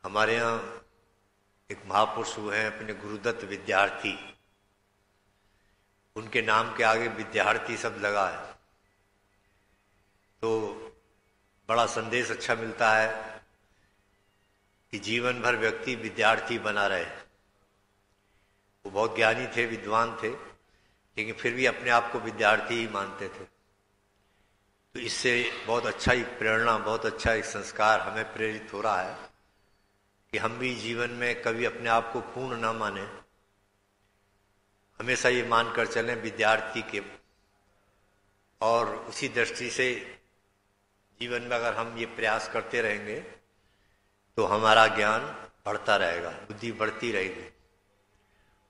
हमारे यहाँ एक महापुरुष हुए हैं अपने गुरुदत्त विद्यार्थी, उनके नाम के आगे विद्यार्थी शब्द लगा है तो बड़ा संदेश अच्छा मिलता है कि जीवन भर व्यक्ति विद्यार्थी बना रहे। वो बहुत ज्ञानी थे, विद्वान थे, लेकिन फिर भी अपने आप को विद्यार्थी ही मानते थे। तो इससे बहुत अच्छा एक प्रेरणा, बहुत अच्छा एक संस्कार हमें प्रेरित हो रहा है कि हम भी जीवन में कभी अपने आप को पूर्ण ना माने, हमेशा ये मानकर चलें विद्यार्थी के। और उसी दृष्टि से जीवन में अगर हम ये प्रयास करते रहेंगे तो हमारा ज्ञान बढ़ता रहेगा, बुद्धि बढ़ती रहेगी।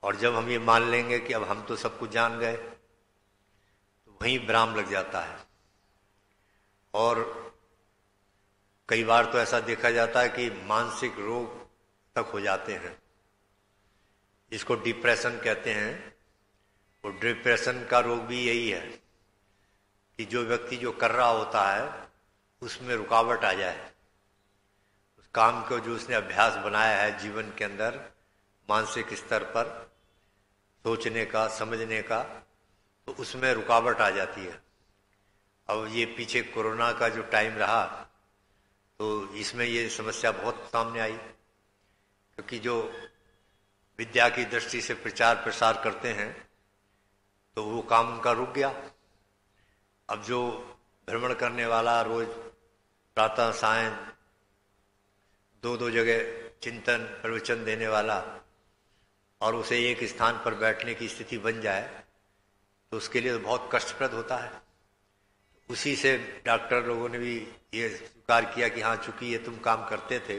और जब हम ये मान लेंगे कि अब हम तो सब कुछ जान गए, तो वहीं विराम लग जाता है। और कई बार तो ऐसा देखा जाता है कि मानसिक रोग तक हो जाते हैं, जिसको डिप्रेशन कहते हैं। वो डिप्रेशन का रोग भी यही है कि जो व्यक्ति जो कर रहा होता है उसमें रुकावट आ जाए, उस काम को जो उसने अभ्यास बनाया है जीवन के अंदर, मानसिक स्तर पर सोचने का, समझने का, तो उसमें रुकावट आ जाती है। अब ये पीछे कोरोना का जो टाइम रहा तो इसमें ये समस्या बहुत सामने आई, क्योंकि जो विद्या की दृष्टि से प्रचार प्रसार करते हैं तो वो काम उनका रुक गया। अब जो भ्रमण करने वाला, रोज प्रातः सायं दो जगह चिंतन प्रवचन देने वाला, और उसे एक स्थान पर बैठने की स्थिति बन जाए तो उसके लिए बहुत कष्टप्रद होता है। उसी से डॉक्टर लोगों ने भी ये स्वीकार किया कि हाँ, चूंकि ये तुम काम करते थे,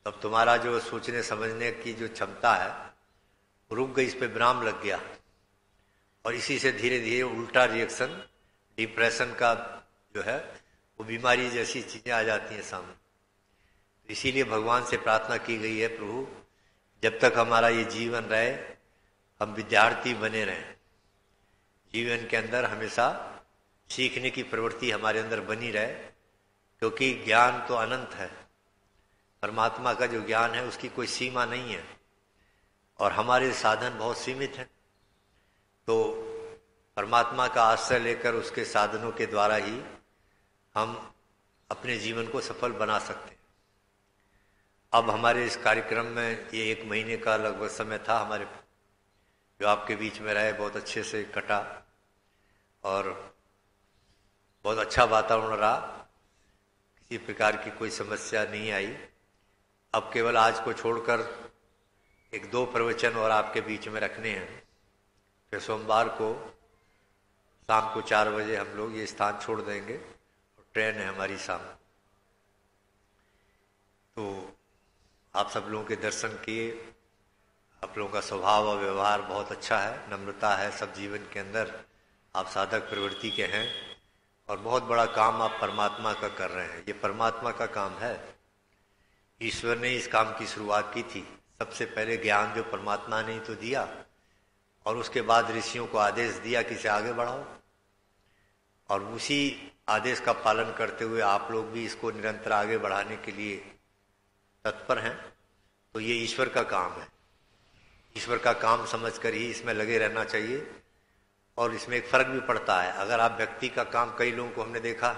तब तुम्हारा जो सोचने समझने की जो क्षमता है वो रुक गई, इस पे विराम लग गया। और इसी से धीरे धीरे उल्टा रिएक्शन, डिप्रेशन का जो है वो बीमारी जैसी चीजें आ जाती हैं सामने। तो इसीलिए भगवान से प्रार्थना की गई है, प्रभु जब तक हमारा ये जीवन रहे हम विद्यार्थी बने रहें, जीवन के अंदर हमेशा सीखने की प्रवृत्ति हमारे अंदर बनी रहे, क्योंकि ज्ञान तो अनंत है। परमात्मा का जो ज्ञान है उसकी कोई सीमा नहीं है और हमारे साधन बहुत सीमित हैं। तो परमात्मा का आश्रय लेकर उसके साधनों के द्वारा ही हम अपने जीवन को सफल बना सकते हैं। अब हमारे इस कार्यक्रम में ये 1 महीने का लगभग समय था हमारे, जो आपके बीच में रहे, बहुत अच्छे से कटा और बहुत अच्छा वातावरण रहा, किसी प्रकार की कोई समस्या नहीं आई। अब केवल आज को छोड़कर 1-2 प्रवचन और आपके बीच में रखने हैं। फिर सोमवार को शाम को 4 बजे हम लोग ये स्थान छोड़ देंगे और ट्रेन है हमारी शाम। तो आप सब लोगों के दर्शन किए, आप लोगों का स्वभाव और व्यवहार बहुत अच्छा है, नम्रता है सब जीवन के अंदर, आप साधक प्रवृत्ति के हैं और बहुत बड़ा काम आप परमात्मा का कर रहे हैं। ये परमात्मा का काम है, ईश्वर ने इस काम की शुरुआत की थी। सबसे पहले ज्ञान जो परमात्मा ने तो दिया और उसके बाद ऋषियों को आदेश दिया कि इसे आगे बढ़ाओ, और उसी आदेश का पालन करते हुए आप लोग भी इसको निरंतर आगे बढ़ाने के लिए तत्पर हैं। तो ये ईश्वर का काम है, ईश्वर का काम समझकर ही इसमें लगे रहना चाहिए। और इसमें एक फर्क भी पड़ता है, अगर आप व्यक्ति का काम, कई लोगों को हमने देखा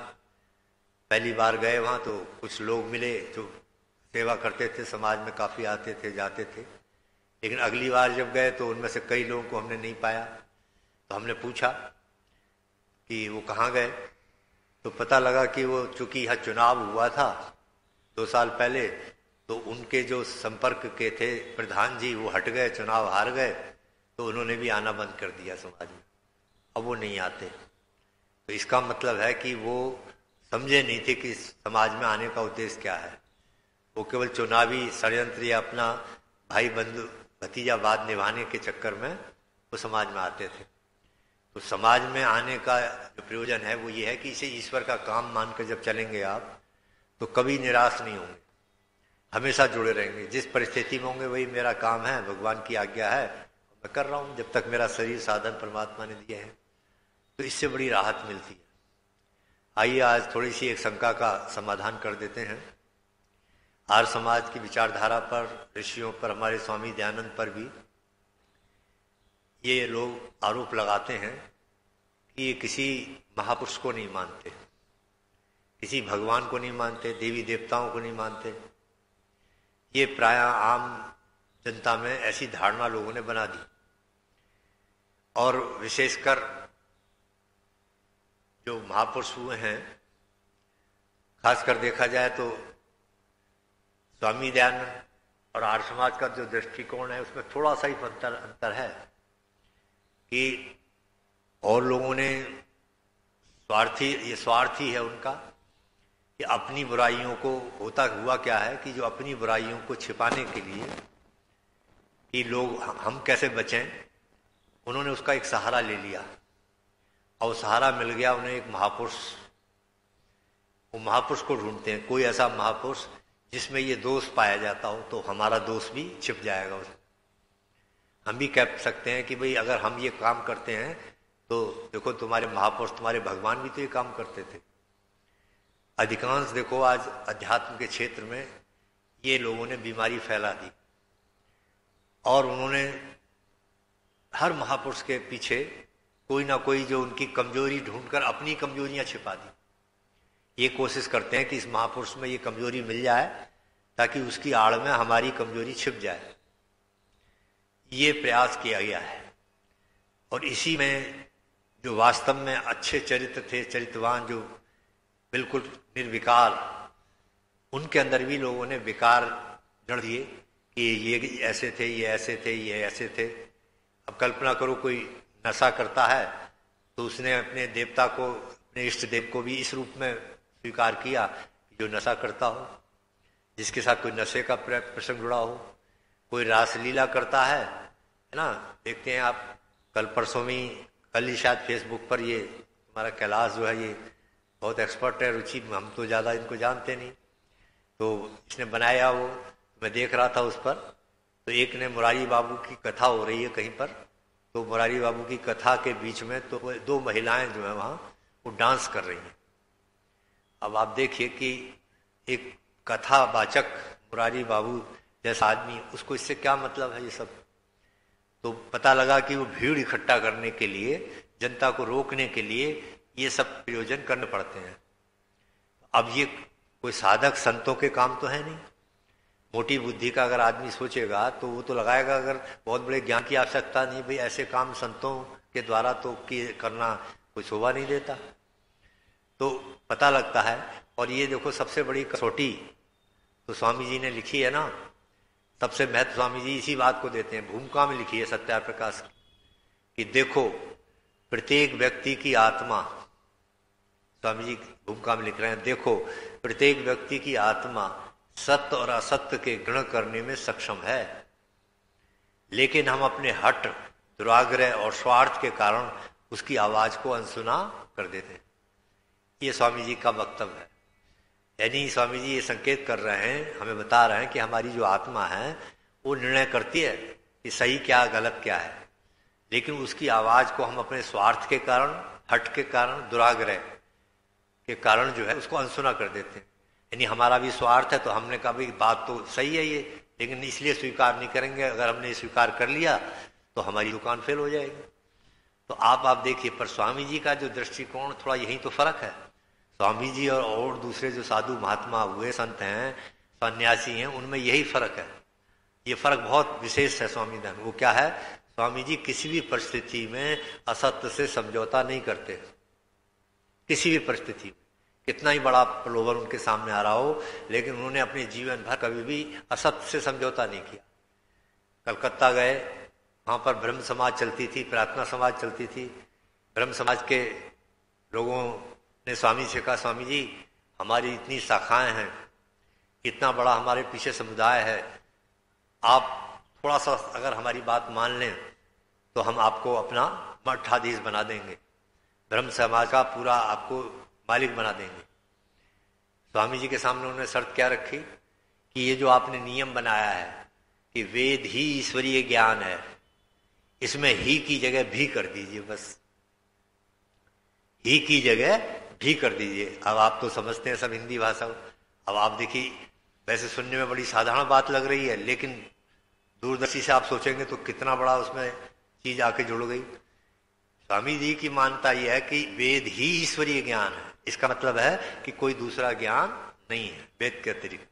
पहली बार गए वहाँ तो कुछ लोग मिले जो सेवा करते थे, समाज में काफ़ी आते थे जाते थे, लेकिन अगली बार जब गए तो उनमें से कई लोगों को हमने नहीं पाया। तो हमने पूछा कि वो कहाँ गए, तो पता लगा कि वो चूंकि यहाँ चुनाव हुआ था 2 साल पहले, तो उनके जो संपर्क के थे प्रधान जी वो हट गए, चुनाव हार गए, तो उन्होंने भी आना बंद कर दिया समाज में, अब वो नहीं आते। तो इसका मतलब है कि वो समझे नहीं थे कि समाज में आने का उद्देश्य क्या है। वो केवल चुनावी षड्यंत्र या अपना भाई बंधु भतीजावाद निभाने के चक्कर में वो समाज में आते थे। तो समाज में आने का जो प्रयोजन है वो ये है कि इसे ईश्वर का काम मानकर जब चलेंगे आप तो कभी निराश नहीं होंगे, हमेशा जुड़े रहेंगे। जिस परिस्थिति में होंगे वही मेरा काम है, भगवान की आज्ञा है, मैं कर रहा हूँ जब तक मेरा शरीर साधन परमात्मा ने दिए हैं। तो इससे बड़ी राहत मिलती है। आइए आज थोड़ी सी एक शंका का समाधान कर देते हैं। आर्य समाज की विचारधारा पर, ऋषियों पर, हमारे स्वामी दयानंद पर भी ये लोग आरोप लगाते हैं कि ये किसी महापुरुष को नहीं मानते, किसी भगवान को नहीं मानते, देवी देवताओं को नहीं मानते। ये प्राय आम जनता में ऐसी धारणा लोगों ने बना दी। और विशेषकर जो महापुरुष हुए हैं, खासकर देखा जाए तो स्वामी दयानंद और आर्य समाज का जो दृष्टिकोण है उसमें थोड़ा सा ही अंतर है कि और लोगों ने स्वार्थी है उनका कि अपनी बुराइयों को, होता हुआ क्या है कि जो अपनी बुराइयों को छिपाने के लिए कि लोग हम कैसे बचें, उन्होंने उसका एक सहारा ले लिया और सहारा मिल गया उन्हें एक महापुरुष। वो महापुरुष को ढूंढते हैं, कोई ऐसा महापुरुष जिसमें ये दोष पाया जाता हो तो हमारा दोष भी छिप जाएगा उसमें। हम भी कह सकते हैं कि भाई अगर हम ये काम करते हैं तो देखो तुम्हारे महापुरुष, तुम्हारे भगवान भी तो ये काम करते थे। अधिकांश देखो आज अध्यात्म के क्षेत्र में ये लोगों ने बीमारी फैला दी और उन्होंने हर महापुरुष के पीछे कोई ना कोई जो उनकी कमजोरी ढूंढकर अपनी कमजोरियां छिपा दी। ये कोशिश करते हैं कि इस महापुरुष में ये कमजोरी मिल जाए ताकि उसकी आड़ में हमारी कमजोरी छिप जाए। ये प्रयास किया गया है और इसी में जो वास्तव में अच्छे चरित्र थे, चरित्रवान, जो बिल्कुल निर्विकार, उनके अंदर भी लोगों ने विकार जड़ दिए कि ये ऐसे थे, ये ऐसे थे, ये ऐसे थे। अब कल्पना करो कोई नशा करता है तो उसने अपने देवता को, अपने इष्ट देव को भी इस रूप में स्वीकार किया जो नशा करता हो, जिसके साथ कोई नशे का प्रसंग जुड़ा हो। कोई रासलीला करता है ना, देखते हैं आप, कल परसों में, कल ही शायद फेसबुक पर ये हमारा कैलाश जो है ये बहुत एक्सपर्ट है, रुचि, हम तो ज़्यादा इनको जानते नहीं, तो इसने बनाया वो, मैं देख रहा था उस पर। तो एक ने, मुरारी बाबू की कथा हो रही है कहीं पर, तो मुरारी बाबू की कथा के बीच में तो दो महिलाएं जो है वहाँ वो डांस कर रही हैं। अब आप देखिए कि एक कथावाचक मुरारी बाबू जैसा आदमी, उसको इससे क्या मतलब है ये सब। तो पता लगा कि वो भीड़ इकट्ठा करने के लिए, जनता को रोकने के लिए ये सब प्रयोजन करने पड़ते हैं। अब ये कोई साधक संतों के काम तो है नहीं। मोटी बुद्धि का अगर आदमी सोचेगा तो वो तो लगाएगा, अगर बहुत बड़े ज्ञान की आवश्यकता नहीं, भाई ऐसे काम संतों के द्वारा तो करना कोई शोभा नहीं देता, तो पता लगता है। और ये देखो सबसे बड़ी कसौटी तो स्वामी जी ने लिखी है ना, सबसे महत्व स्वामी जी इसी बात को देते हैं। भूमिका में लिखी है सत्यार प्रकाश की, कि देखो प्रत्येक व्यक्ति की आत्मा, स्वामी जी भूमिका में लिख रहे हैं, देखो प्रत्येक व्यक्ति की आत्मा सत्य और असत्य के ग्रहण करने में सक्षम है, लेकिन हम अपने हठ, दुराग्रह और स्वार्थ के कारण उसकी आवाज को अनसुना कर देते हैं। ये स्वामी जी का वक्तव्य है। यानी स्वामी जी ये संकेत कर रहे हैं, हमें बता रहे हैं कि हमारी जो आत्मा है वो निर्णय करती है कि सही क्या, गलत क्या है, लेकिन उसकी आवाज को हम अपने स्वार्थ के कारण, हठ के कारण, दुराग्रह के कारण जो है उसको अनसुना कर देते हैं। यानी हमारा भी स्वार्थ है तो हमने कहा भाई बात तो सही है ये, लेकिन इसलिए स्वीकार नहीं करेंगे। अगर हमने स्वीकार कर लिया तो हमारी दुकान फेल हो जाएगी। तो आप देखिए, पर स्वामी जी का जो दृष्टिकोण, थोड़ा यही तो फर्क है। स्वामी जी और दूसरे जो साधु महात्मा हुए, संत हैं, सन्यासी हैं, उनमें यही फर्क है। ये फर्क बहुत विशेष है स्वामी धन। वो क्या है, स्वामी जी किसी भी परिस्थिति में असत्य से समझौता नहीं करते। किसी भी परिस्थिति में, कितना ही बड़ा प्रलोभन उनके सामने आ रहा हो, लेकिन उन्होंने अपने जीवन भर कभी भी असत्य से समझौता नहीं किया। कलकत्ता गए, वहां पर ब्रह्म समाज चलती थी, प्रार्थना समाज चलती थी। ब्रह्म समाज के लोगों ने स्वामी से कहा, स्वामी जी हमारी इतनी शाखाएं हैं, इतना बड़ा हमारे पीछे समुदाय है, आप थोड़ा सा अगर हमारी बात मान लें तो हम आपको अपना मठाधीश बना देंगे, ब्रह्म समाज का पूरा आपको मालिक बना देंगे। स्वामी जी के सामने उन्होंने शर्त क्या रखी कि ये जो आपने नियम बनाया है कि वेद ही ईश्वरीय ज्ञान है, इसमें ही की जगह भी कर दीजिए, बस ही की जगह भी कर दीजिए। अब आप तो समझते हैं सब हिंदी भाषा। अब आप देखिए वैसे सुनने में बड़ी साधारण बात लग रही है, लेकिन दूरदर्शी से आप सोचेंगे तो कितना बड़ा उसमें चीज आके जुड़ गई। स्वामी जी की मान्यता यह है कि वेद ही ईश्वरीय ज्ञान है। इसका मतलब है कि कोई दूसरा ज्ञान नहीं है वेद के अतिरिक्त।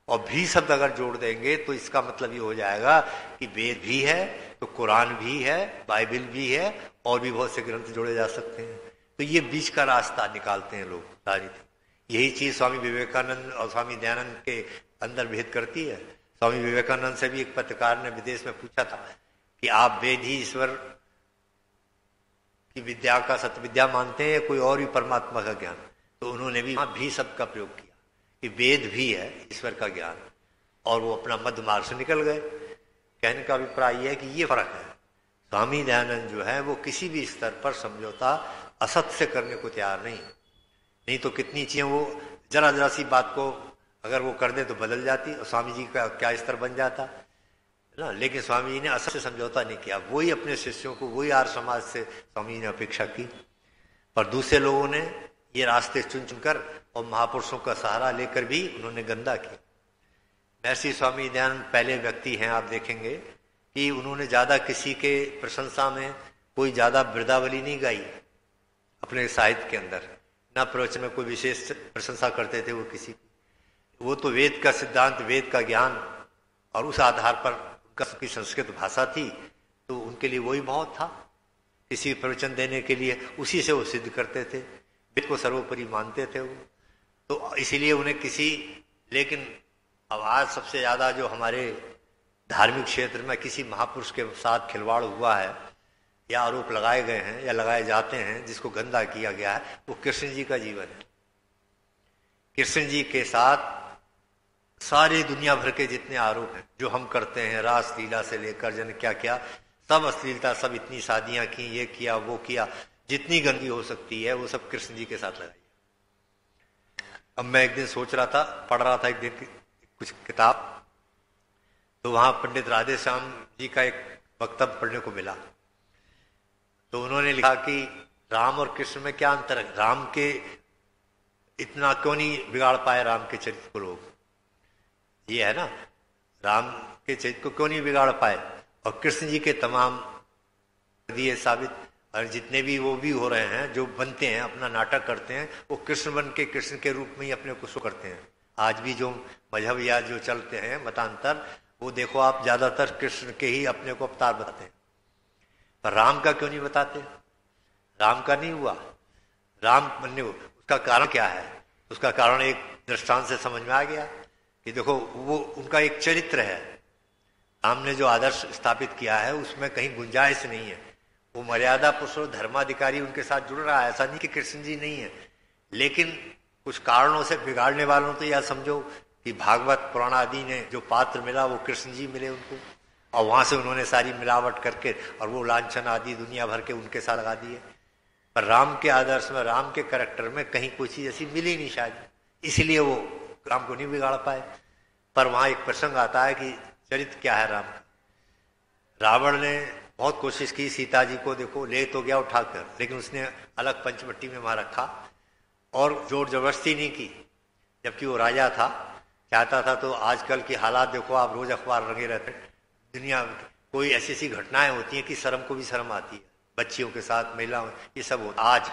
और भी शब्द अगर जोड़ देंगे तो इसका मतलब ये हो जाएगा कि वेद भी है तो कुरान भी है, बाइबल भी है, और भी बहुत से ग्रंथ जोड़े जा सकते हैं। तो ये बीच का रास्ता निकालते हैं लोग राजनीति। यही चीज स्वामी विवेकानंद और स्वामी दयानंद के अंदर भेद करती है। स्वामी विवेकानंद से भी एक पत्रकार ने विदेश में पूछा था कि आप वेद ही ईश्वर की विद्या का सत्य विद्या मानते हैं या कोई और भी परमात्मा का ज्ञान। तो उन्होंने भी शब्द का प्रयोग किया कि वेद भी है ईश्वर का ज्ञान, और वो अपना मध्य मार्ग से निकल गए। कहने का अभिप्राय यह है कि ये फर्क है। स्वामी दयानंद जो है वो किसी भी स्तर पर समझौता असत्य से करने को तैयार नहीं तो कितनी चीजें वो जरा जरा सी बात को अगर वो कर दे तो बदल जाती, और स्वामी जी का क्या स्तर बन जाता है ना। लेकिन स्वामी जी ने असत्य से समझौता नहीं किया। वही अपने शिष्यों को, वही आर्य समाज से स्वामी जी ने अपेक्षा की। पर दूसरे लोगों ने ये रास्ते चुन चुनकर और महापुरुषों का सहारा लेकर भी उन्होंने गंदा किया। महर्षि स्वामी दयानंद पहले व्यक्ति हैं, आप देखेंगे कि उन्होंने ज्यादा किसी के प्रशंसा में कोई ज्यादा वृद्धावली नहीं गाई अपने साहित्य के अंदर, ना प्रवचन में कोई विशेष प्रशंसा करते थे वो किसी की। वो तो वेद का सिद्धांत, वेद का ज्ञान, और उस आधार पर उनकी संस्कृत भाषा थी तो उनके लिए वही बहुत था। किसी प्रवचन देने के लिए उसी से वो सिद्ध करते थे, वेद को सर्वोपरि मानते थे वो। तो इसीलिए उन्हें किसी, लेकिन अब आज सबसे ज्यादा जो हमारे धार्मिक क्षेत्र में किसी महापुरुष के साथ खिलवाड़ हुआ है या आरोप लगाए गए हैं या लगाए जाते हैं, जिसको गंदा किया गया है, वो कृष्ण जी का जीवन है। कृष्ण जी के साथ सारी दुनिया भर के जितने आरोप हैं जो हम करते हैं, रास लीला से लेकर जन क्या क्या, सब अश्लीलता, सब इतनी शादियां की, ये किया वो किया, जितनी गंदगी हो सकती है वो सब कृष्ण जी के साथ लगाई। अब मैं एक दिन सोच रहा था, पढ़ रहा था एक दिन कुछ किताब, तो वहां पंडित राधे श्याम जी का एक वक्तव्य पढ़ने को मिला। तो उन्होंने लिखा कि राम और कृष्ण में क्या अंतर है, राम के इतना क्यों नहीं बिगाड़ पाए राम के चरित्र को लोग, ये है ना, राम के चरित्र को क्यों नहीं बिगाड़ पाए, और कृष्ण जी के तमाम दिए साबित, और जितने भी वो भी हो रहे हैं जो बनते हैं, अपना नाटक करते हैं, वो कृष्ण बन के कृष्ण के रूप में ही अपने को शो करते हैं। आज भी जो मजहब या जो चलते हैं मतांतर, वो देखो आप ज्यादातर कृष्ण के ही अपने को अवतार बताते हैं, पर राम का क्यों नहीं बताते। राम का नहीं हुआ, राम बनने, उसका कारण क्या है, उसका कारण एक दृष्टांत से समझ में आ गया कि देखो वो उनका एक चरित्र है। राम ने जो आदर्श स्थापित किया है उसमें कहीं गुंजाइश नहीं है। वो मर्यादा पुरुष धर्माधिकारी उनके साथ जुड़ रहा है, ऐसा नहीं कि कृष्ण जी नहीं है, लेकिन कुछ कारणों से बिगाड़ने वालों तो यह समझो कि भागवत पुराण आदि ने जो पात्र मिला वो कृष्ण जी मिले उनको, और वहां से उन्होंने सारी मिलावट करके और वो लांछन आदि दुनिया भर के उनके साथ लगा दिए। पर राम के आदर्श में, राम के कैरेक्टर में कहीं कोई चीज ऐसी मिली नहीं शायद, इसलिए वो राम को नहीं बिगाड़ पाए। पर वहां एक प्रसंग आता है कि चरित्र क्या है राम का। रावण ने बहुत कोशिश की सीता जी को, देखो ले तो गया उठाकर, लेकिन उसने अलग पंचवटी में वहां रखा और जोर जबरदस्ती नहीं की, जबकि वो राजा था, चाहता था। तो आजकल की हालात देखो आप, रोज अखबार रंगे रहते हैं, दुनिया कोई ऐसी ऐसी घटनाएं होती हैं कि शर्म को भी शर्म आती है, बच्चियों के साथ, महिलाओं, ये सब होता आज,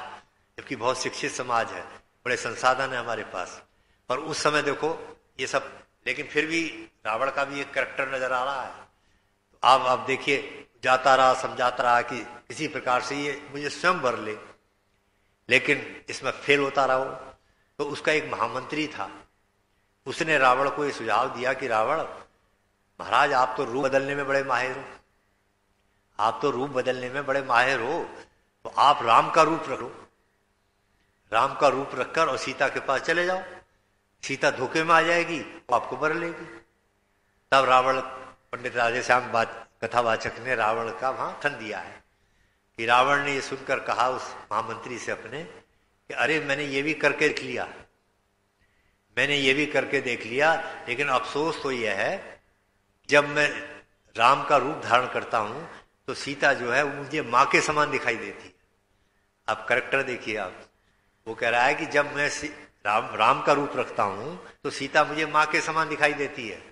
जबकि बहुत शिक्षित समाज है, बड़े संसाधन है हमारे पास। पर उस समय देखो ये सब, लेकिन फिर भी रावण का भी एक कैरेक्टर नजर आ रहा है। तो आप देखिए, जाता रहा, समझाता रहा कि किसी प्रकार से ये मुझे स्वयं वर ले, लेकिन इसमें फेल होता रहा। तो उसका एक महामंत्री था, उसने रावण को ये सुझाव दिया कि रावण महाराज, आप तो रूप बदलने में बड़े माहिर हो, आप तो रूप बदलने में बड़े माहिर हो, तो आप राम का रूप रखो, राम का रूप रखकर और सीता के पास चले जाओ, सीता धोखे में आ जाएगी, वो आपको बर लेगी। तब रावण, पंडित राधे श्याम कथावाचक ने रावण का वहां खन दिया है कि रावण ने ये सुनकर कहा उस महामंत्री से अपने कि अरे मैंने ये भी करके देख लिया, मैंने ये भी करके देख लिया, लेकिन अफसोस तो यह है जब मैं राम का रूप धारण करता हूं तो सीता जो है मुझे मां के समान दिखाई देती है। आप कैरेक्टर देखिए आप, वो कह रहा है कि जब मैं राम का रूप रखता हूं तो सीता मुझे माँ के समान दिखाई देती है,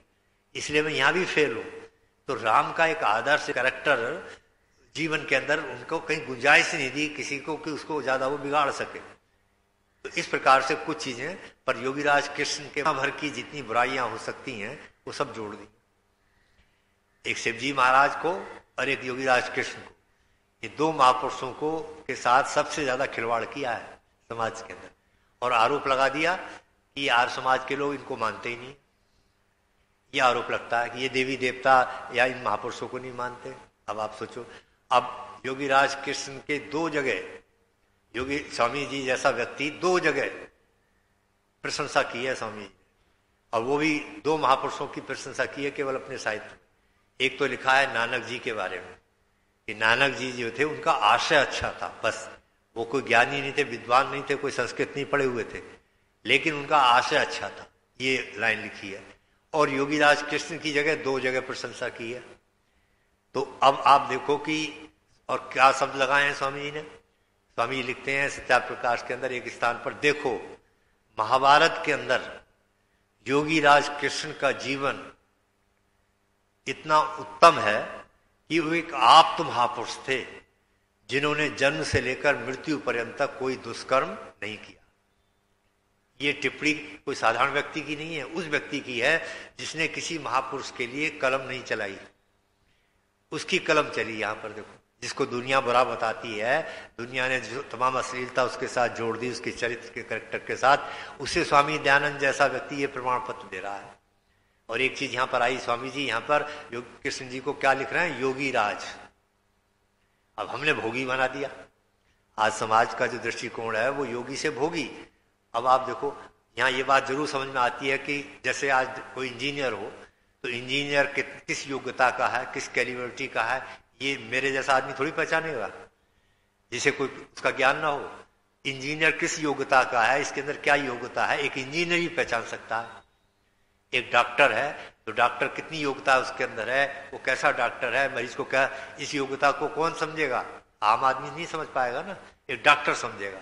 इसलिए मैं यहां भी फेल हूं। तो राम का एक आदर्श कैरेक्टर जीवन के अंदर उनको कहीं गुंजाइश नहीं दी किसी को कि उसको ज्यादा वो बिगाड़ सके। तो इस प्रकार से कुछ चीजें पर योगीराज कृष्ण के भर की जितनी बुराइयां हो सकती हैं वो सब जोड़ दी, एक शिवजी महाराज को और एक योगीराज कृष्ण को, ये दो महापुरुषों को के साथ सबसे ज्यादा खिलवाड़ किया है समाज के अंदर, और आरोप लगा दिया कि यार समाज के लोग इनको मानते ही नहीं। ये आरोप लगता है कि ये देवी देवता या इन महापुरुषों को नहीं मानते। अब आप सोचो, अब योगीराज कृष्ण के दो जगह योगी स्वामी जी जैसा व्यक्ति दो जगह प्रशंसा की है स्वामी जी, और वो भी दो महापुरुषों की प्रशंसा की है केवल अपने साहित्य में। एक तो लिखा है नानक जी के बारे में कि नानक जी जो थे उनका आशय अच्छा था, बस वो कोई ज्ञानी नहीं थे, विद्वान नहीं थे, कोई संस्कृत नहीं पढ़े हुए थे, लेकिन उनका आशय अच्छा था, ये लाइन लिखी है। और योगीराज कृष्ण की जगह दो जगह प्रशंसा की है। तो अब आप देखो कि और क्या शब्द लगाए हैं स्वामी जी ने। स्वामी जी लिखते हैं सत्या प्रकाश के अंदर एक स्थान पर, देखो महाभारत के अंदर योगीराज कृष्ण का जीवन इतना उत्तम है कि वो एक आप्त महापुरुष थे जिन्होंने जन्म से लेकर मृत्यु पर्यंत तक कोई दुष्कर्म नहीं किया। ये टिप्पणी कोई साधारण व्यक्ति की नहीं है, उस व्यक्ति की है जिसने किसी महापुरुष के लिए कलम नहीं चलाई, उसकी कलम चली। यहां पर देखो, जिसको दुनिया बुरा बताती है, दुनिया ने जो तमाम अश्लीलता उसके साथ जोड़ दी, उसके चरित्र के कैरेक्टर के साथ, उसे स्वामी दयानंद जैसा व्यक्ति ये प्रमाण पत्र दे रहा है। और एक चीज यहां पर आई, स्वामी जी यहां पर कृष्ण जी को क्या लिख रहे हैं, योगी राज। अब हमने भोगी बना दिया। आज समाज का जो दृष्टिकोण है वो योगी से भोगी। अब आप देखो यहाँ ये बात जरूर समझ में आती है कि जैसे आज कोई इंजीनियर हो तो इंजीनियर किस योग्यता का है, किस कैलिबरिटी का है, ये मेरे जैसा आदमी थोड़ी पहचानेगा जिसे कोई उसका ज्ञान ना हो। इंजीनियर किस योग्यता का है, इसके अंदर क्या योग्यता है, एक इंजीनियर ही पहचान सकता है। एक डॉक्टर है तो डॉक्टर कितनी योग्यता उसके अंदर है, वो कैसा डॉक्टर है, मरीज को क्या, इस योग्यता को कौन समझेगा, आम आदमी नहीं समझ पाएगा ना, एक डॉक्टर समझेगा।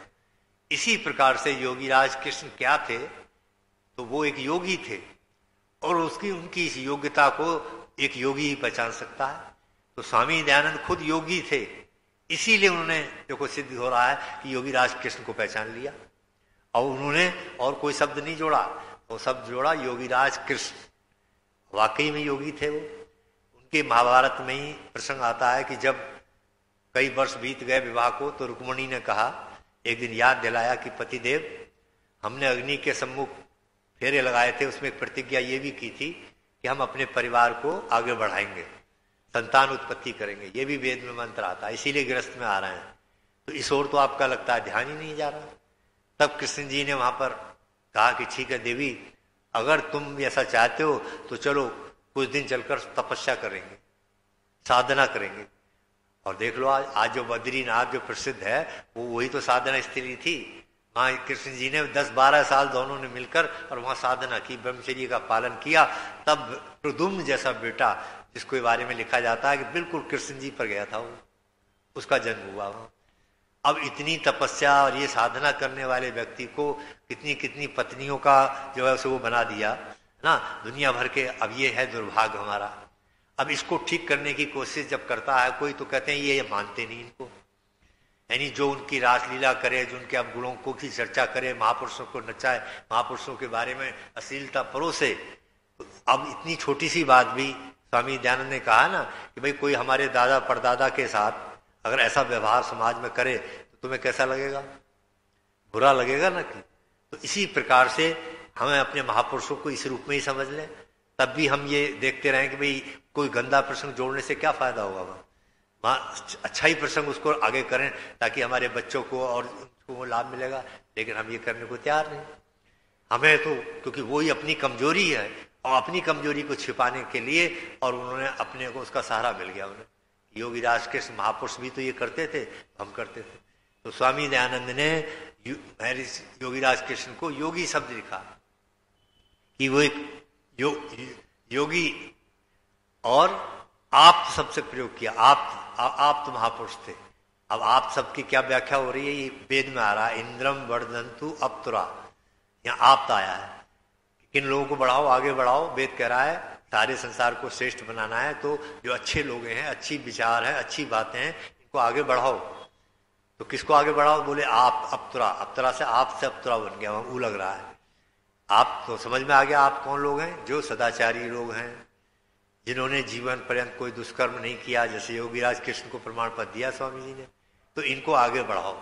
इसी प्रकार से योगीराज कृष्ण क्या थे, तो वो एक योगी थे और उनकी इस योग्यता को एक योगी ही पहचान सकता है। तो स्वामी दयानंद खुद योगी थे, इसीलिए उन्होंने देखो सिद्ध हो रहा है कि योगीराज कृष्ण को पहचान लिया और उन्होंने और कोई शब्द नहीं जोड़ा, वो शब्द जोड़ा योगीराज कृष्ण। वाकई में योगी थे वो। उनके महाभारत में ही प्रसंग आता है कि जब कई वर्ष बीत गए विवाह को तो रुक्मिणी ने कहा, एक दिन याद दिलाया कि पतिदेव हमने अग्नि के सम्मुख फेरे लगाए थे, उसमें एक प्रतिज्ञा ये भी की थी कि हम अपने परिवार को आगे बढ़ाएंगे, संतान उत्पत्ति करेंगे। ये भी वेद में मंत्र आता है, इसीलिए गृहस्थ में आ रहे हैं। तो इस ओर तो आपका लगता है ध्यान ही नहीं जा रहा। तब कृष्ण जी ने वहां पर कहा कि ठीक है देवी, अगर तुम ऐसा चाहते हो तो चलो कुछ दिन चलकर तपस्या करेंगे, साधना करेंगे। और देख लो आज जो बद्रीनाथ जो प्रसिद्ध है वो वही तो साधना स्थिति थी। वहां कृष्ण जी ने 10-12 साल दोनों ने मिलकर और वहां साधना की, ब्रह्मचर्य का पालन किया। तब प्रद्युम्न जैसा बेटा जिसके बारे में लिखा जाता है कि बिल्कुल कृष्ण जी पर गया था वो, उसका जन्म हुआ वहां। अब इतनी तपस्या और ये साधना करने वाले व्यक्ति को कितनी कितनी पत्नियों का जो है उसे वो बना दिया ना दुनिया भर के। अब ये है दुर्भाग्य हमारा। अब इसको ठीक करने की कोशिश जब करता है कोई तो कहते हैं ये मानते नहीं इनको, यानी जो उनकी रासलीला करे, जो उनके अब गुणों को की चर्चा करे, महापुरुषों को नचाए, महापुरुषों के बारे में अश्लीलता परोसे। अब इतनी छोटी सी बात भी स्वामी दयानंद ने कहा ना कि भाई कोई हमारे दादा परदादा के साथ अगर ऐसा व्यवहार समाज में करे तो तुम्हें कैसा लगेगा, बुरा लगेगा ना। कि तो इसी प्रकार से हमें अपने महापुरुषों को इस रूप में ही समझ लें, तब भी हम ये देखते रहें कि भाई कोई गंदा प्रसंग जोड़ने से क्या फायदा होगा। वहाँ अच्छा ही प्रसंग उसको आगे करें ताकि हमारे बच्चों को और उनको लाभ मिलेगा, लेकिन हम ये करने को तैयार नहीं। हमें तो क्योंकि वही अपनी कमजोरी है और अपनी कमजोरी को छिपाने के लिए और उन्होंने अपने को उसका सहारा मिल गया उन्हें। योगीराज कृष्ण महापुरुष भी तो ये करते थे, हम करते थे। तो स्वामी दयानंद ने योगीराज कृष्ण को योगी शब्द लिखा कि वो एक योगी और आप शब्द से प्रयोग किया। आप तो महापुरुष थे। अब आप शब्द की क्या व्याख्या हो रही है, ये वेद में आ रहा है, इंद्रम वर्धंतु अप्तुरा, यहाँ आप आया है। किन लोगों को बढ़ाओ, आगे बढ़ाओ। वेद कह रहा है सारे संसार को श्रेष्ठ बनाना है, तो जो अच्छे लोग हैं, अच्छी विचार है, अच्छी बातें हैं, इनको आगे बढ़ाओ। तो किसको आगे बढ़ाओ? बोले आप, अप्तरा। अप्तरा से आप से अप्तरा बन गया, वहां ऊ लग रहा है। आप तो समझ में आ गया आप कौन लोग हैं? जो सदाचारी लोग हैं, जिन्होंने जीवन पर्यंत कोई दुष्कर्म नहीं किया, जैसे योगीराज कृष्ण को प्रमाण पत्र दिया स्वामी जी ने। तो इनको आगे बढ़ाओ,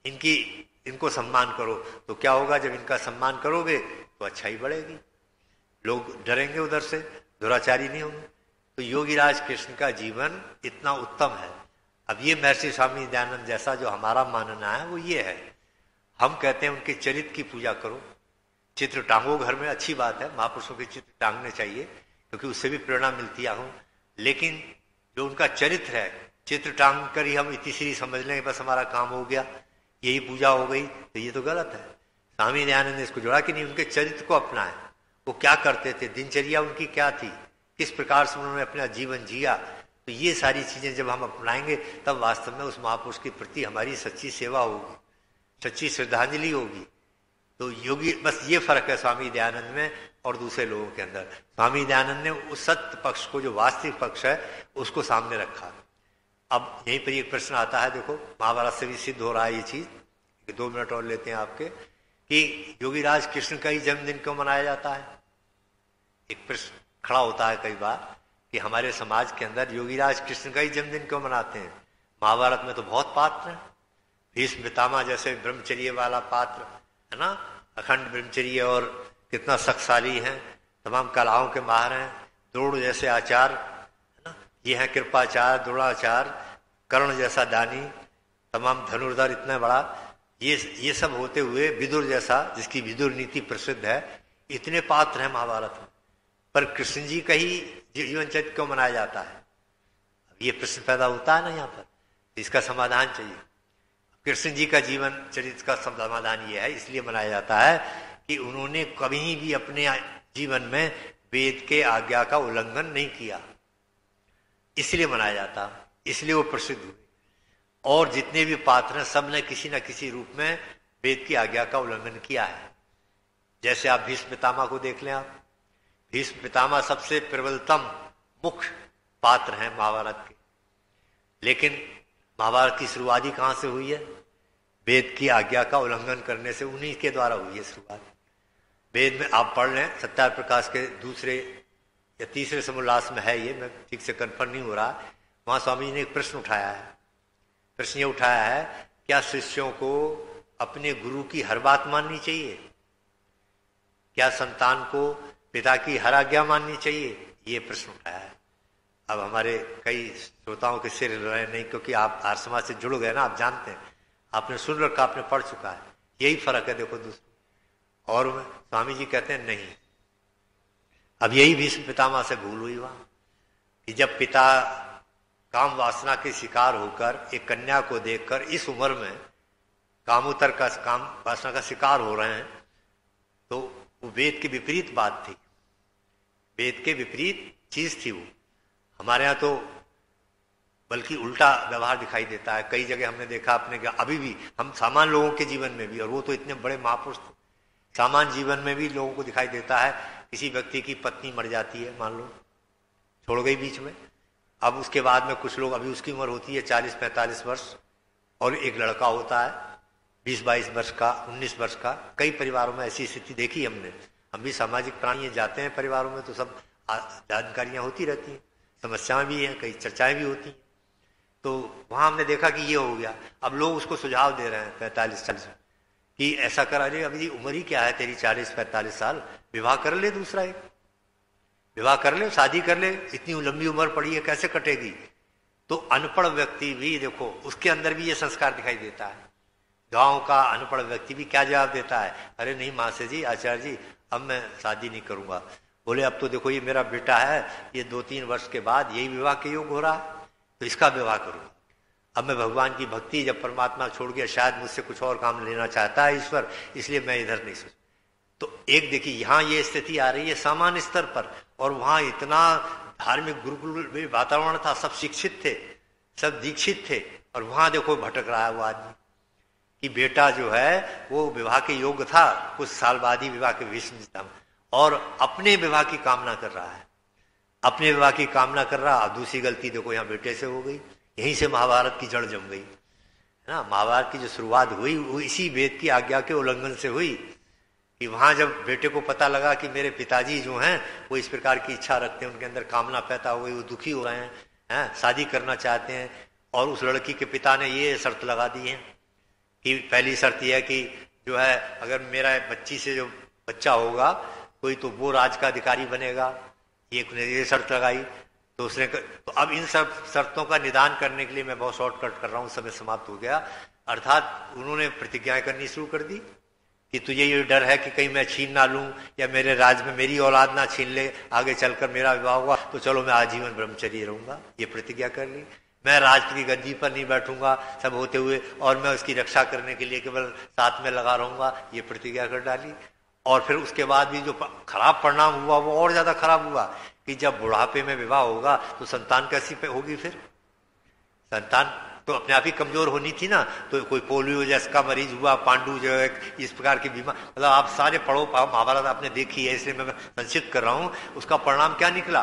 इनको सम्मान करो। तो क्या होगा? जब इनका सम्मान करोगे तो अच्छाई बढ़ेगी, लोग डरेंगे उधर से, दुराचारी नहीं होंगे। तो योगीराज कृष्ण का जीवन इतना उत्तम है। अब ये महर्षि स्वामी दयानंद जैसा जो हमारा मानना है वो ये है, हम कहते हैं उनके चरित्र की पूजा करो, चित्र टांगो घर में, अच्छी बात है, महापुरुषों के चित्र टांगने चाहिए क्योंकि उससे भी प्रेरणा मिलती है। लेकिन जो उनका चरित्र है, चित्र टांग कर ही हम इतिश्री समझ लें, बस हमारा काम हो गया, यही पूजा हो गई, तो ये तो गलत है। स्वामी दयानंद ने इसको जोड़ा कि नहीं, उनके चरित्र को अपनाएं। वो क्या करते थे, दिनचर्या उनकी क्या थी, किस प्रकार से उन्होंने अपना जीवन जिया, तो ये सारी चीजें जब हम अपनाएंगे तब वास्तव में उस महापुरुष के प्रति हमारी सच्ची सेवा होगी, सच्ची श्रद्धांजलि होगी। तो योगी, बस ये फर्क है स्वामी दयानंद में और दूसरे लोगों के अंदर। स्वामी दयानंद ने उस सत्य पक्ष को, जो वास्तविक पक्ष है, उसको सामने रखा। अब यहीं पर एक प्रश्न आता है, देखो महाभारत से भी सिद्ध हो रहा है ये चीज, 2 मिनट और लेते हैं आपके, कि योगीराज कृष्ण का ही जन्मदिन क्यों मनाया जाता है? एक प्रश्न खड़ा होता है कई बार कि हमारे समाज के अंदर योगीराज कृष्ण का ही जन्मदिन क्यों मनाते हैं? महाभारत में तो बहुत पात्र हैं, भीष्म पितामह जैसे ब्रह्मचर्य वाला पात्र है ना, अखंड ब्रह्मचर्य, और कितना शक्तिशाली हैं, तमाम कलाओं के माहिर हैं, द्रोण जैसे आचार्य है ना, ये है कृपाचार्य, द्रोणाचार्य, कर्ण जैसा दानी, तमाम धनुर्धर इतना बड़ा, ये सब होते हुए विदुर जैसा, जिसकी विदुर नीति प्रसिद्ध है, इतने पात्र हैं महाभारत में, पर कृष्ण जी का ही जीवन चरित्र क्यों मनाया जाता है? अब ये प्रश्न पैदा होता है ना यहाँ पर, इसका समाधान चाहिए। कृष्ण जी का जीवन चरित्र का समाधान ये है, इसलिए मनाया जाता है कि उन्होंने कभी भी अपने जीवन में वेद के आज्ञा का उल्लंघन नहीं किया, इसलिए मनाया जाता, इसलिए वो प्रसिद्ध हुए। और जितने भी पात्र हैं सब ने किसी न किसी रूप में वेद की आज्ञा का उल्लंघन किया है। जैसे आप भीष्म पितामह को देख लें, आप भीष्म पितामह सबसे प्रबलतम मुख्य पात्र हैं महाभारत के, लेकिन महाभारत की शुरुआत ही कहां से हुई है? वेद की आज्ञा का उल्लंघन करने से, उन्हीं के द्वारा हुई है शुरुआत। वेद में आप पढ़ लें, सत्यार प्रकाश के दूसरे या तीसरे समोल्लास में है, ये मैं ठीक से कन्फर्म नहीं हो रहा, वहां स्वामी जी ने एक प्रश्न उठाया है। प्रश्न ये उठाया है, क्या शिष्यों को अपने गुरु की हर बात माननी चाहिए? क्या संतान को पिता की हर आज्ञा माननी चाहिए? ये प्रश्न उठाया है। अब हमारे कई श्रोताओं के सिर रहे नहीं, क्योंकि आप आर्य समाज से जुड़ गए ना, आप जानते हैं, आपने सुन रखा, आपने पढ़ चुका है, यही फर्क है देखो दूसरों। और स्वामी जी कहते हैं नहीं। अब यही भीष्म पितामह से भूल हुई वहां, कि जब पिता काम वासना के शिकार होकर एक कन्या को देखकर इस उम्र में कामोत्तर का, काम वासना का शिकार हो रहे हैं, तो वो वेद के विपरीत बात थी, वेद के विपरीत चीज थी वो। हमारे यहाँ तो बल्कि उल्टा व्यवहार दिखाई देता है, कई जगह हमने देखा अपने, अभी भी हम सामान्य लोगों के जीवन में भी, और वो तो इतने बड़े महापुरुष थे, सामान्य जीवन में भी लोगों को दिखाई देता है, किसी व्यक्ति की पत्नी मर जाती है, मान लो छोड़ गई बीच में, अब उसके बाद में कुछ लोग, अभी उसकी उम्र होती है 40-45 वर्ष, और एक लड़का होता है 20-22 वर्ष का, 19 वर्ष का। कई परिवारों में ऐसी स्थिति देखी हमने, हम भी सामाजिक प्राणी जाते हैं परिवारों में, तो सब जानकारियां होती रहती हैं, समस्याएं भी हैं, कई चर्चाएं भी होती हैं। तो वहां हमने देखा कि ये हो गया। अब लोग उसको सुझाव दे रहे हैं 45-40 कि ऐसा करा ले, अभी उम्र ही क्या है तेरी 40-45 साल, विवाह कर ले, दूसरा एक विवाह कर ले, शादी कर ले, इतनी लंबी उम्र पड़ी है, कैसे कटेगी? तो अनपढ़ व्यक्ति भी देखो, उसके अंदर भी ये संस्कार दिखाई देता है। गांव का अनपढ़ व्यक्ति भी क्या जवाब देता है? अरे नहीं मासे जी, आचार्य जी, अब मैं शादी नहीं करूंगा। बोले अब तो देखो ये मेरा बेटा है, ये 2-3 वर्ष के बाद यही विवाह के योग हो रहा है, तो इसका विवाह करूंगा। अब मैं भगवान की भक्ति, जब परमात्मा छोड़ गया, शायद मुझसे कुछ और काम लेना चाहता है ईश्वर, इसलिए मैं इधर नहीं सोच। तो एक देखिए यहाँ ये स्थिति आ रही है सामान्य स्तर पर, और वहां इतना धार्मिक गुरुकुल में वातावरण था, सब शिक्षित थे, सब दीक्षित थे, और वहां देखो भटक रहा है वो आदमी। कि बेटा जो है वो विवाह के योग्य था, कुछ साल बाद ही विवाह के भीष्म था, और अपने विवाह की कामना कर रहा है, अपने विवाह की कामना कर रहा। अब दूसरी गलती देखो यहाँ बेटे से हो गई, यहीं से महाभारत की जड़ जम गई है ना। महाभारत की जो शुरुआत हुई वो इसी वेद की आज्ञा के उल्लंघन से हुई कि वहां जब बेटे को पता लगा कि मेरे पिताजी जो हैं वो इस प्रकार की इच्छा रखते हैं, उनके अंदर कामना पैदा हो गई, वो दुखी हो रहे हैं, शादी करना चाहते हैं, और उस लड़की के पिता ने ये शर्त लगा दी है कि पहली शर्त यह है कि जो है अगर मेरा बच्ची से जो बच्चा होगा कोई तो वो राज का अधिकारी बनेगा, ये शर्त लगाई। तो उसने तो अब इन सब शर्तों का निदान करने के लिए मैं बहुत शॉर्टकट कर रहा हूँ, समय समाप्त हो गया। अर्थात उन्होंने प्रतिज्ञाएं करनी शुरू कर दी कि तुझे ये डर है कि कहीं मैं छीन ना लूं या मेरे राज में मेरी औलाद ना छीन ले, आगे चलकर मेरा विवाह हुआ तो चलो मैं आजीवन ब्रह्मचर्य रहूंगा, ये प्रतिज्ञा कर ली। मैं राज की गद्दी पर नहीं बैठूंगा सब होते हुए, और मैं उसकी रक्षा करने के लिए केवल साथ में लगा रहूंगा, ये प्रतिज्ञा कर डाली। और फिर उसके बाद भी जो खराब परिणाम हुआ वो और ज्यादा खराब हुआ कि जब बुढ़ापे में विवाह होगा तो संतान कैसी पे होगी, फिर संतान तो अपने आप ही कमजोर होनी थी ना। तो कोई पोलियो जैसा मरीज हुआ, पांडु जो है इस प्रकार की बीमार, मतलब आप सारे पढ़ो, महाभारत आपने देखी है इसलिए मैं संक्षिप्त कर रहा हूं। उसका परिणाम क्या निकला,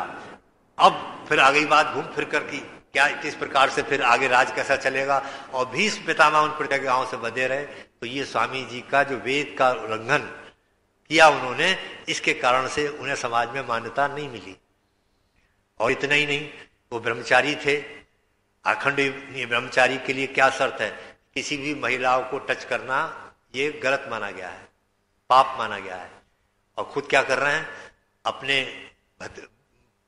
अब फिर आ गई बात घूम फिर कर की क्या किस प्रकार से फिर आगे राज कैसा चलेगा, और भीष्म पितामह उन प्रतिज्ञाओं से बंधे रहे। तो ये स्वामी जी का जो वेद का उल्लंघन किया उन्होंने, इसके कारण से उन्हें समाज में मान्यता नहीं मिली। और इतना ही नहीं, वो ब्रह्मचारी थे, अखंड ब्रह्मचारी के लिए क्या शर्त है, किसी भी महिलाओं को टच करना ये गलत माना गया है, पाप माना गया है। और खुद क्या कर रहे हैं, अपने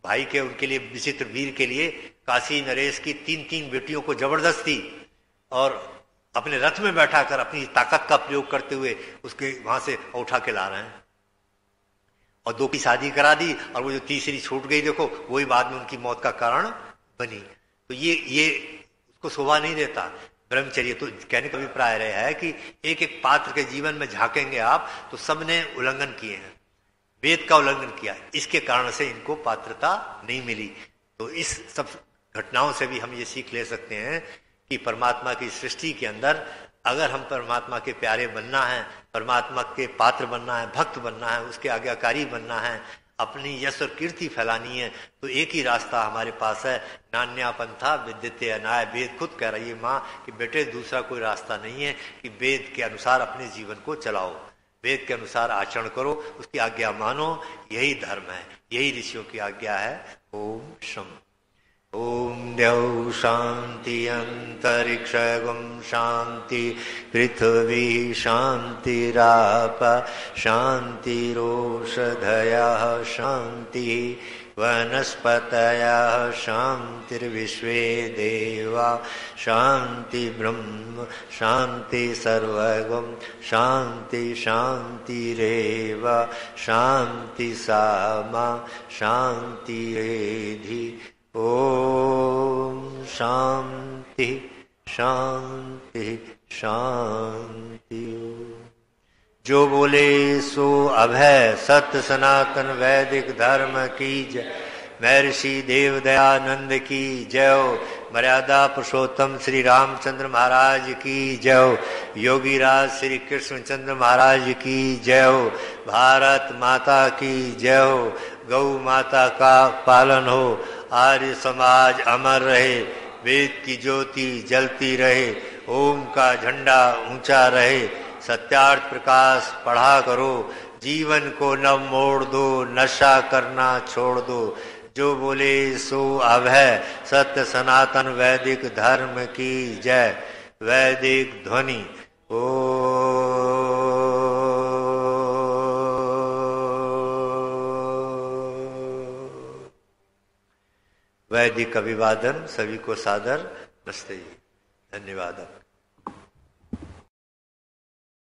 भाई के उनके लिए विचित्र वीर के लिए काशी नरेश की 3 बेटियों को जबरदस्ती और अपने रथ में बैठाकर अपनी ताकत का प्रयोग करते हुए उसके वहां से उठा के ला रहे हैं, और 2 की शादी करा दी, और वो जो तीसरी छूट गई देखो वही बाद में उनकी मौत का कारण बनी। तो ये उसको शोभा नहीं देता ब्रह्मचर्य। तो कहने का अभिप्राय रहा है कि एक एक पात्र के जीवन में झांकेंगे आप तो सबने उल्लंघन किए हैं, वेद का उल्लंघन किया, इसके कारण से इनको पात्रता नहीं मिली। तो इस सब घटनाओं से भी हम ये सीख ले सकते हैं कि परमात्मा की सृष्टि के अंदर अगर हम परमात्मा के प्यारे बनना है, परमात्मा के पात्र बनना है, भक्त बनना है, उसके आज्ञाकारी बनना है, अपनी यश और कीर्ति फैलानी है, तो एक ही रास्ता हमारे पास है, नान्या पंथा विद्यते अनाय। वेद खुद कह रही है माँ कि बेटे दूसरा कोई रास्ता नहीं है कि वेद के अनुसार अपने जीवन को चलाओ, वेद के अनुसार आचरण करो, उसकी आज्ञा मानो, यही धर्म है, यही ऋषियों की आज्ञा है। ओम शम ओम द्यौ शांति अंतरिक्ष गुम शांति पृथ्वी शांतिराप शांतिरोषधयः शांति वनस्पतयः शांतिर्विश्वे देवा शांति ब्रह्म शांति सर्वगम शांति शांतिरेव शांति सामा शांतिरेधि। ओम शांति शांति शांति। जो बोले सो अभय सत्य सनातन वैदिक धर्म की जय। महर्षि देव दयानंद की जय। मर्यादा पुरुषोत्तम श्री रामचंद्र महाराज की जय। योगीराज श्री कृष्णचंद्र महाराज की जय। भारत माता की जय। गौ माता का पालन हो, आर्य समाज अमर रहे, वेद की ज्योति जलती रहे, ओम का झंडा ऊंचा रहे, सत्यार्थ प्रकाश पढ़ा करो, जीवन को न मोड़ दो, नशा करना छोड़ दो। जो बोले सो अभय सत्य सनातन वैदिक धर्म की जय। वैदिक ध्वनि ओ वैदिक अभिवादन सभी को सादर नमस्ते। धन्यवाद।